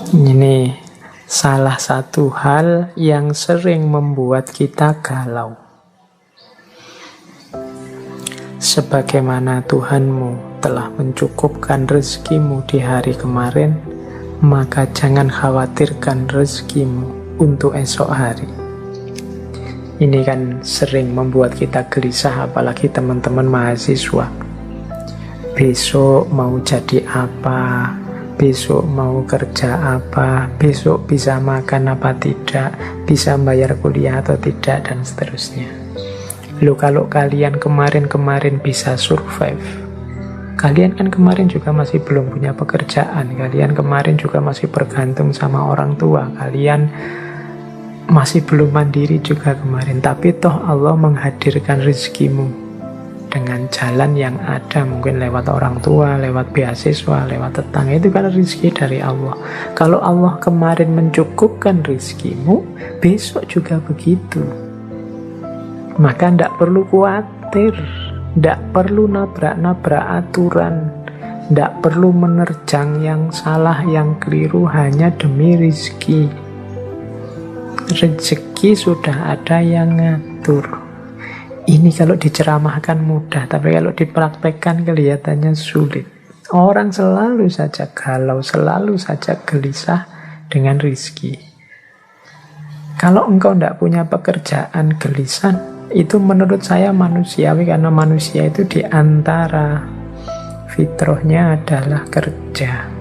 Ini salah satu hal yang sering membuat kita galau. Sebagaimana Tuhanmu telah mencukupkan rezekimu di hari kemarin, maka jangan khawatirkan rezekimu untuk esok hari. Ini kan sering membuat kita gelisah, apalagi teman-teman mahasiswa. Besok mau jadi apa? Besok mau kerja apa? Besok bisa makan apa tidak? Bisa bayar kuliah atau tidak? Dan seterusnya. Loh, kalau kalian kemarin-kemarin bisa survive, kalian kan kemarin juga masih belum punya pekerjaan, kalian kemarin juga masih bergantung sama orang tua, kalian masih belum mandiri juga kemarin. Tapi toh Allah menghadirkan rezekimu dengan jalan yang ada, mungkin lewat orang tua, lewat beasiswa, lewat tetangga. Itu kan rezeki dari Allah. Kalau Allah kemarin mencukupkan rezekimu, besok juga begitu. Maka tidak perlu khawatir, tidak perlu nabrak-nabrak aturan, tidak perlu menerjang yang salah, yang keliru hanya demi rezeki. Rezeki sudah ada yang ngatur. Ini kalau diceramahkan mudah, tapi kalau dipraktekkan kelihatannya sulit. Orang selalu saja galau, selalu saja gelisah dengan rezeki. Kalau engkau tidak punya pekerjaan, gelisah, itu menurut saya manusiawi, karena manusia itu diantara fitrahnya adalah kerja.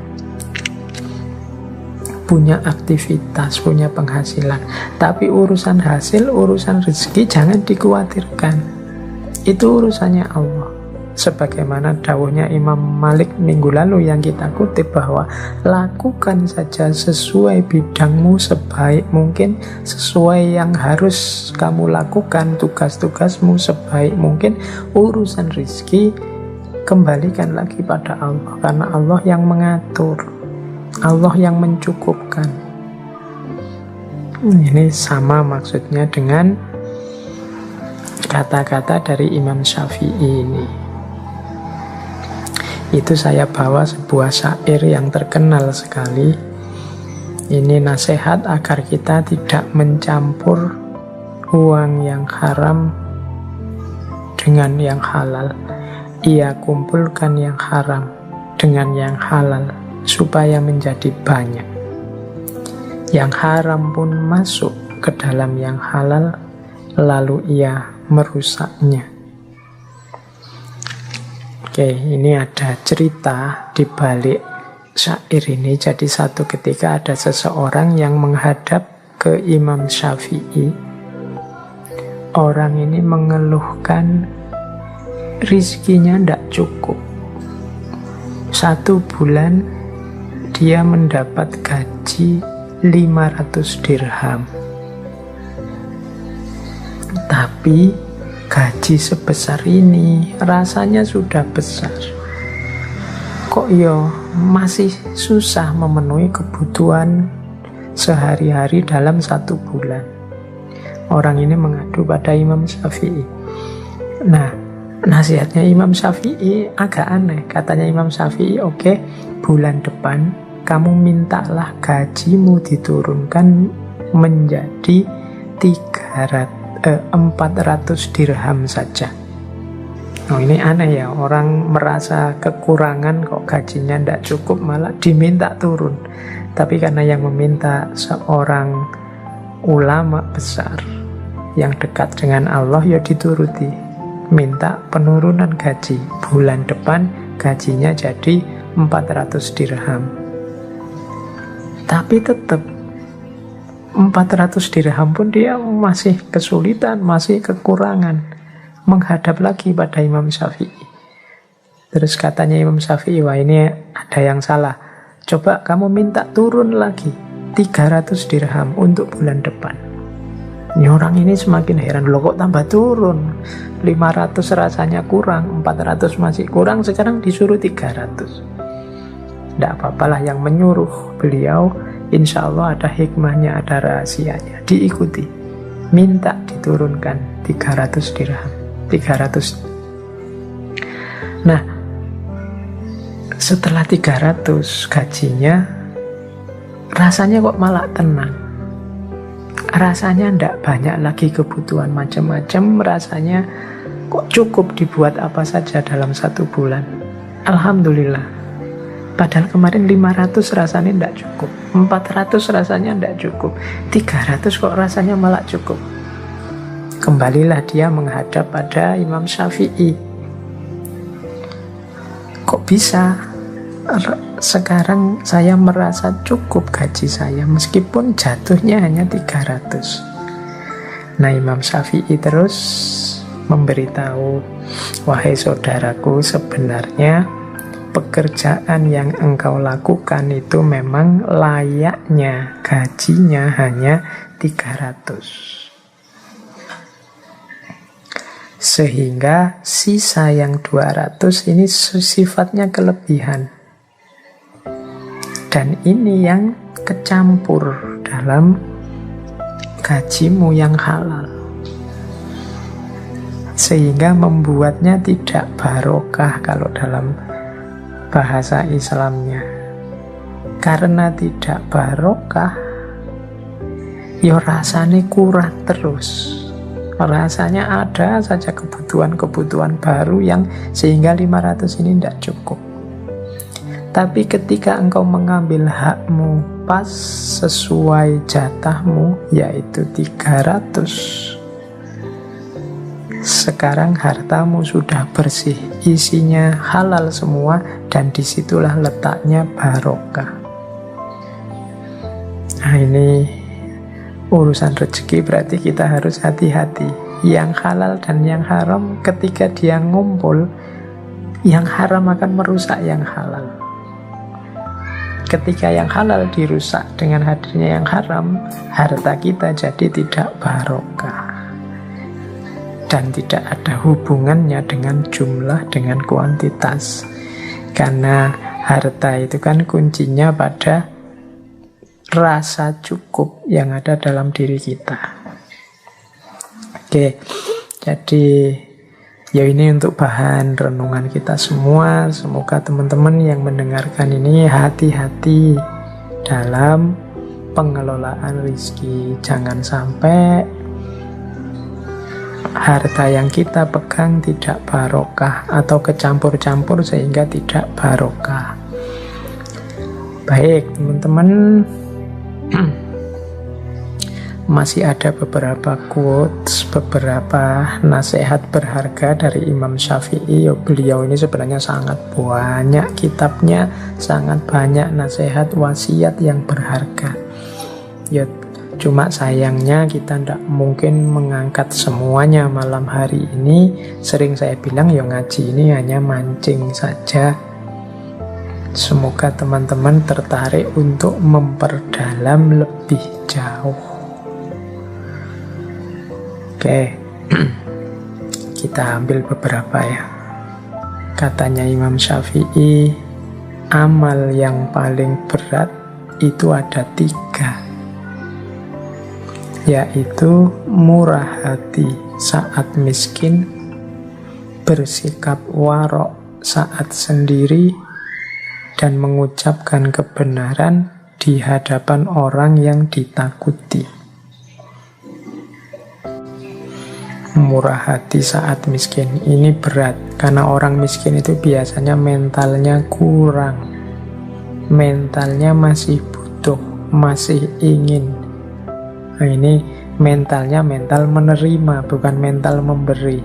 Punya aktivitas, punya penghasilan. Tapi urusan hasil, urusan rezeki jangan dikhawatirkan. Itu urusannya Allah. Sebagaimana dawuhnya Imam Malik minggu lalu yang kita kutip, bahwa lakukan saja sesuai bidangmu sebaik mungkin, sesuai yang harus kamu lakukan, tugas-tugasmu sebaik mungkin. Urusan rezeki kembalikan lagi pada Allah, karena Allah yang mengatur, Allah yang mencukupkan. Ini sama maksudnya dengan kata-kata dari Imam Syafi'i ini. Itu saya bawa sebuah syair yang terkenal sekali. Ini nasihat agar kita tidak mencampur uang yang haram dengan yang halal. Ia kumpulkan yang haram dengan yang halal, supaya menjadi banyak. Yang haram pun masuk ke dalam yang halal, lalu ia merusaknya. Oke, ini ada cerita di balik syair ini. Jadi satu ketika ada seseorang yang menghadap ke Imam Syafi'i. Orang ini mengeluhkan rizkinya tidak cukup. 1 bulan dia mendapat gaji 500 dirham. Tapi gaji sebesar ini rasanya sudah besar. Kok masih susah memenuhi kebutuhan sehari-hari dalam 1 bulan. Orang ini mengadu pada Imam Syafi'i. Nah, nasihatnya Imam Syafi'i agak aneh. Katanya Imam Syafi'i, oke, bulan depan kamu mintalah gajimu diturunkan menjadi 400 dirham saja. Oh, ini aneh ya, orang merasa kekurangan kok gajinya tidak cukup malah diminta turun. Tapi karena yang meminta seorang ulama besar yang dekat dengan Allah, ya dituruti. Minta penurunan gaji. Bulan depan gajinya jadi 400 dirham. Tapi tetap 400 dirham pun dia masih kesulitan, masih kekurangan. Menghadap lagi pada Imam Syafi'i. Terus katanya Imam Syafi'i, wah ini ada yang salah. Coba kamu minta turun lagi 300 dirham untuk bulan depan. Ini orang ini semakin heran, loh kok tambah turun? 500 rasanya kurang, 400 masih kurang, sekarang disuruh 300. Tidak apa-apalah, yang menyuruh beliau insya Allah ada hikmahnya, ada rahasianya. Diikuti. Minta diturunkan 300 dirham. 300. Nah, setelah 300 gajinya rasanya kok malah tenang. Rasanya ndak banyak lagi kebutuhan macam-macam, rasanya kok cukup dibuat apa saja dalam 1 bulan. Alhamdulillah. Padahal kemarin 500 rasanya ndak cukup, 400 rasanya ndak cukup, 300 kok rasanya malah cukup. Kembalilah dia menghadap pada Imam Syafi'i. Kok bisa sekarang saya merasa cukup gaji saya meskipun jatuhnya hanya 300? Nah, Imam Syafi'i terus memberitahu, wahai saudaraku, sebenarnya pekerjaan yang engkau lakukan itu memang layaknya gajinya hanya 300. Sehingga sisa yang 200 ini sifatnya kelebihan. Dan ini yang kecampur dalam gajimu yang halal. Sehingga membuatnya tidak barokah kalau dalam bahasa Islamnya. Karena tidak barokah, ya rasanya kurang terus. Rasanya ada saja kebutuhan-kebutuhan baru yang sehingga 500 ini tidak cukup. Tapi ketika engkau mengambil hakmu pas sesuai jatahmu, yaitu 300, sekarang hartamu sudah bersih, isinya halal semua, dan disitulah letaknya barokah. Nah, ini urusan rezeki, berarti kita harus hati-hati. Yang halal dan yang haram ketika dia ngumpul, yang haram akan merusak yang halal. Ketika yang halal dirusak dengan hadirnya yang haram, harta kita jadi tidak barokah. Dan tidak ada hubungannya dengan jumlah, dengan kuantitas. Karena harta itu kan kuncinya pada rasa cukup yang ada dalam diri kita. Oke, jadi ya ini untuk bahan renungan kita semua. Semoga teman-teman yang mendengarkan ini hati-hati dalam pengelolaan rezeki. Jangan sampai harta yang kita pegang tidak barokah atau kecampur-campur sehingga tidak barokah. Baik, teman-teman, masih ada beberapa quotes, beberapa nasihat berharga dari Imam Syafi'i. Beliau ini sebenarnya sangat banyak kitabnya, sangat banyak nasihat wasiat yang berharga. Ya, cuma sayangnya kita tidak mungkin mengangkat semuanya malam hari ini. Sering saya bilang ya ngaji ini hanya mancing saja. Semoga teman-teman tertarik untuk memperdalam lebih jauh. Oke, kita ambil beberapa ya. Katanya Imam Syafi'i, amal yang paling berat itu ada 3, yaitu murah hati saat miskin, bersikap warok saat sendiri, dan mengucapkan kebenaran di hadapan orang yang ditakuti. Murah hati saat miskin ini berat, karena orang miskin itu biasanya mentalnya kurang, mentalnya masih butuh, masih ingin. Nah, ini mentalnya mental menerima, bukan mental memberi.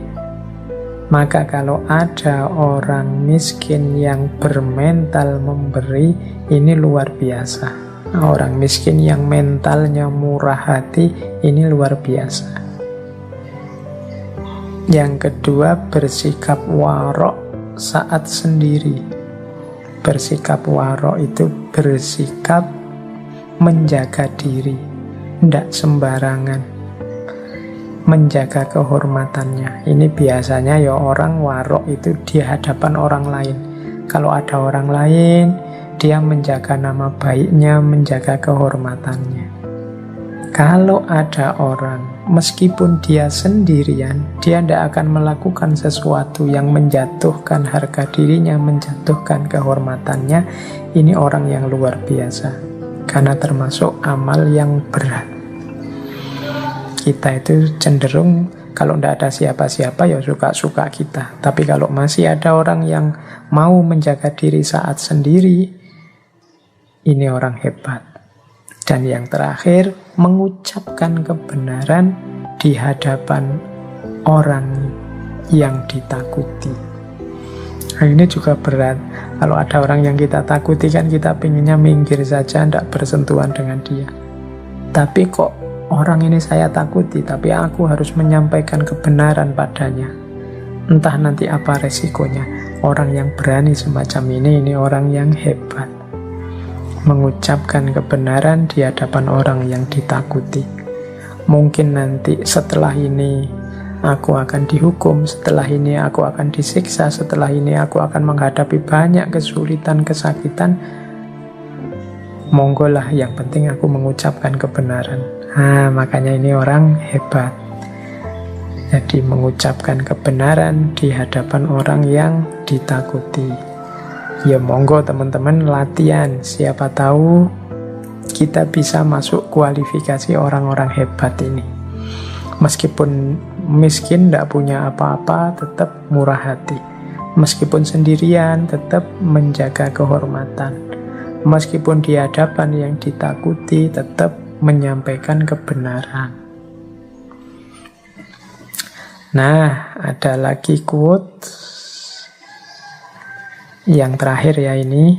Maka kalau ada orang miskin yang bermental memberi, ini luar biasa. Orang miskin yang mentalnya murah hati, ini luar biasa. Yang kedua, bersikap warok saat sendiri. Bersikap warok itu bersikap menjaga diri, tidak sembarangan, menjaga kehormatannya. Ini biasanya ya orang warok itu di hadapan orang lain. Kalau ada orang lain, dia menjaga nama baiknya, menjaga kehormatannya. Kalau ada orang, meskipun dia sendirian, dia tidak akan melakukan sesuatu yang menjatuhkan harga dirinya, menjatuhkan kehormatannya. Ini orang yang luar biasa. karena termasuk amal yang berat. Kita itu cenderung kalau tidak ada siapa-siapa ya suka-suka kita. Tapi kalau masih ada orang yang mau menjaga diri saat sendiri, ini orang hebat. Dan yang terakhir, mengucapkan kebenaran di hadapan orang yang ditakuti. Nah, ini juga berat. Kalau ada orang yang kita takuti kan kita pinginnya minggir saja, tidak bersentuhan dengan dia. Tapi kok orang ini saya takuti, tapi aku harus menyampaikan kebenaran padanya. Entah nanti apa resikonya. Orang yang berani semacam ini orang yang hebat. Mengucapkan kebenaran di hadapan orang yang ditakuti. Mungkin nanti setelah ini aku akan dihukum, setelah ini aku akan disiksa, setelah ini aku akan menghadapi banyak kesulitan, kesakitan. Monggolah, yang penting aku mengucapkan kebenaran. Makanya ini orang hebat. Jadi mengucapkan kebenaran di hadapan orang yang ditakuti. Ya monggo teman-teman, latihan. Siapa tahu kita bisa masuk kualifikasi orang-orang hebat ini. Meskipun miskin, tidak punya apa-apa, tetap murah hati. Meskipun sendirian, tetap menjaga kehormatan. Meskipun di hadapan yang ditakuti, tetap menyampaikan kebenaran. Nah, ada lagi quote yang terakhir ya ini.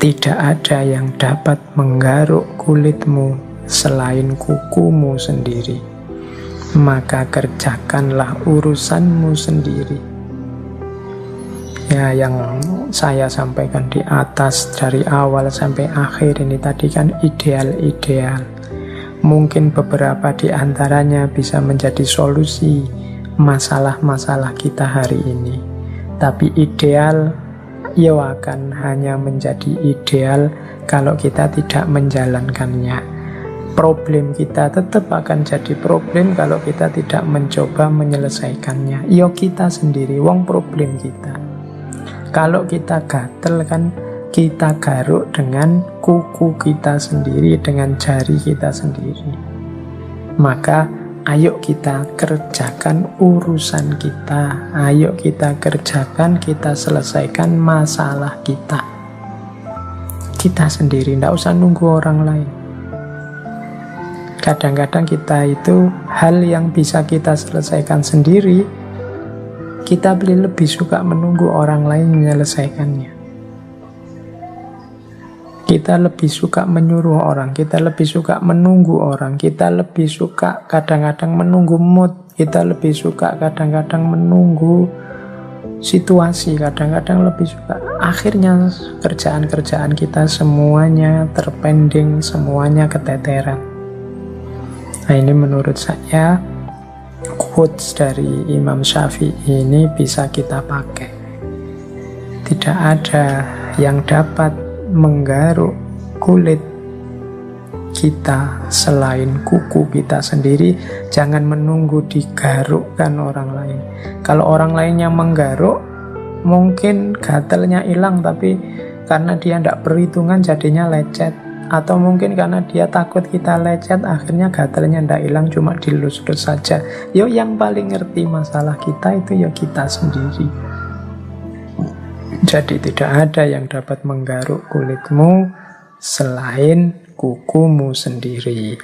Tidak ada yang dapat menggaruk kulitmu selain kukumu sendiri. Maka kerjakanlah urusanmu sendiri. Ya, yang saya sampaikan di atas dari awal sampai akhir ini tadi kan ideal-ideal. Mungkin beberapa di antaranya bisa menjadi solusi masalah-masalah kita hari ini. Tapi ideal ya akan hanya menjadi ideal kalau kita tidak menjalankannya. Problem kita tetap akan jadi problem kalau kita tidak mencoba menyelesaikannya. Ya kita sendiri, wong problem kita. Kalau kita gatel kan kita garuk dengan kuku kita sendiri, dengan jari kita sendiri. Maka ayo kita kerjakan urusan kita. Ayo kita kerjakan, kita selesaikan masalah kita. Kita sendiri, tidak usah nunggu orang lain. Kadang-kadang kita itu hal yang bisa kita selesaikan sendiri, kita lebih suka menunggu orang lain menyelesaikannya. Kita lebih suka menyuruh orang, kita lebih suka menunggu orang, kita lebih suka kadang-kadang menunggu mood, kita lebih suka kadang-kadang menunggu situasi, kadang-kadang lebih suka. Akhirnya kerjaan-kerjaan kita semuanya terpending, semuanya keteteran. Nah, ini menurut saya quotes dari Imam Syafi'i ini bisa kita pakai. Tidak ada yang dapat menggaruk kulit kita selain kuku kita sendiri. Jangan menunggu digarukkan orang lain. Kalau orang lainnya menggaruk, mungkin gatalnya hilang, tapi karena dia tidak perhitungan jadinya lecet. Atau mungkin karena dia takut kita lecet, akhirnya gatalnya tidak hilang, cuma dilus-lus saja. Yo, yang paling ngerti masalah kita itu ya kita sendiri. Jadi tidak ada yang dapat menggaruk kulitmu selain kukumu sendiri.